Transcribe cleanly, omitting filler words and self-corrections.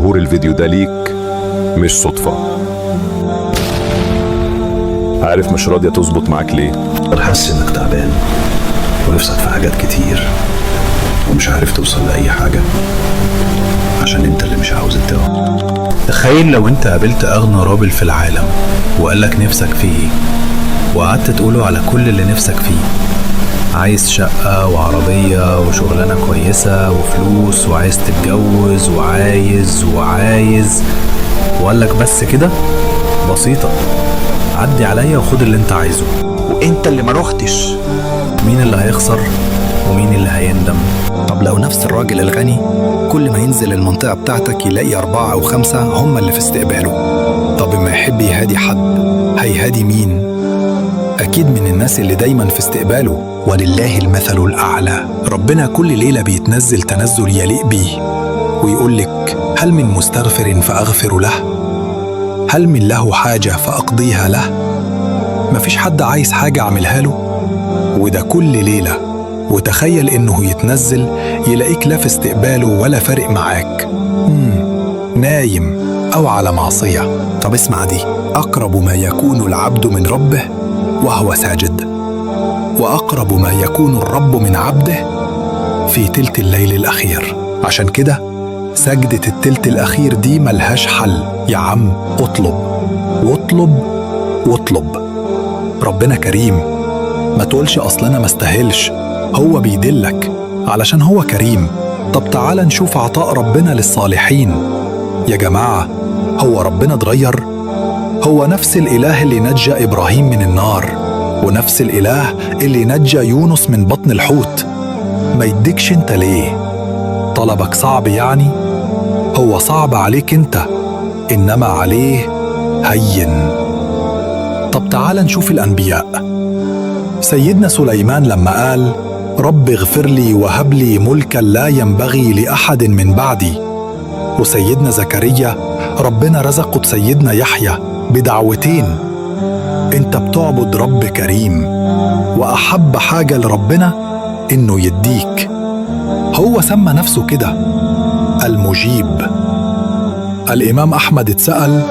ظهور الفيديو ده ليك مش صدفة. عارف مش راضية تظبط معاك ليه؟ حاسس انك تعبان ونفسك في حاجات كتير ومش عارف توصل لأي حاجة عشان انت اللي مش عاوز الدواء. تخيل لو انت قابلت اغنى راجل في العالم وقالك نفسك فيه ايه، وقعدت تقوله على كل اللي نفسك فيه. عايز شقة وعربية وشغلانة كويسة وفلوس، وعايز تتجوز وعايز وقالك بس كده؟ بسيطة، عدي عليا وخد اللي انت عايزه. وانت اللي ما روحتش، مين اللي هيخسر ومين اللي هيندم؟ طب لو نفس الراجل الغني كل ما ينزل المنطقة بتاعتك يلاقي 4 أو 5 هم اللي في استقباله، طب ما يحب يهادي حد هيهادي مين؟ أكيد من الناس اللي دايما في استقباله. ولله المثل الأعلى، ربنا كل ليلة بيتنزل تنزل يليق بيه ويقولك: هل من مستغفر فأغفر له؟ هل من له حاجة فأقضيها له؟ مفيش حد عايز حاجة أعملها له؟ وده كل ليلة. وتخيل إنه يتنزل يلاقيك لا في استقباله ولا فارق معاك، نايم أو على معصية. طب اسمع دي: أقرب ما يكون العبد من ربه وهو ساجد، وأقرب ما يكون الرب من عبده في تلت الليل الأخير. عشان كده سجدة التلت الأخير دي ملهاش حل يا عم. اطلب واطلب واطلب. ربنا كريم، ما تقولش أصل أنا ما استاهلش، هو بيدلك علشان هو كريم. طب تعال نشوف عطاء ربنا للصالحين. يا جماعة، هو ربنا اتغير؟ هو نفس الإله اللي نجى إبراهيم من النار، ونفس الإله اللي نجى يونس من بطن الحوت. ما يديكش انت ليه؟ طلبك صعب يعني؟ هو صعب عليك انت، إنما عليه هين. طب تعال نشوف الأنبياء. سيدنا سليمان لما قال: رب اغفر لي وهب لي ملكا لا ينبغي لأحد من بعدي. وسيدنا زكريا ربنا رزقه سيدنا يحيى بدعوتين. انت بتعبد رب كريم، وأحب حاجة لربنا إنه يديك. هو سمى نفسه كده المجيب. الإمام أحمد اتسأل: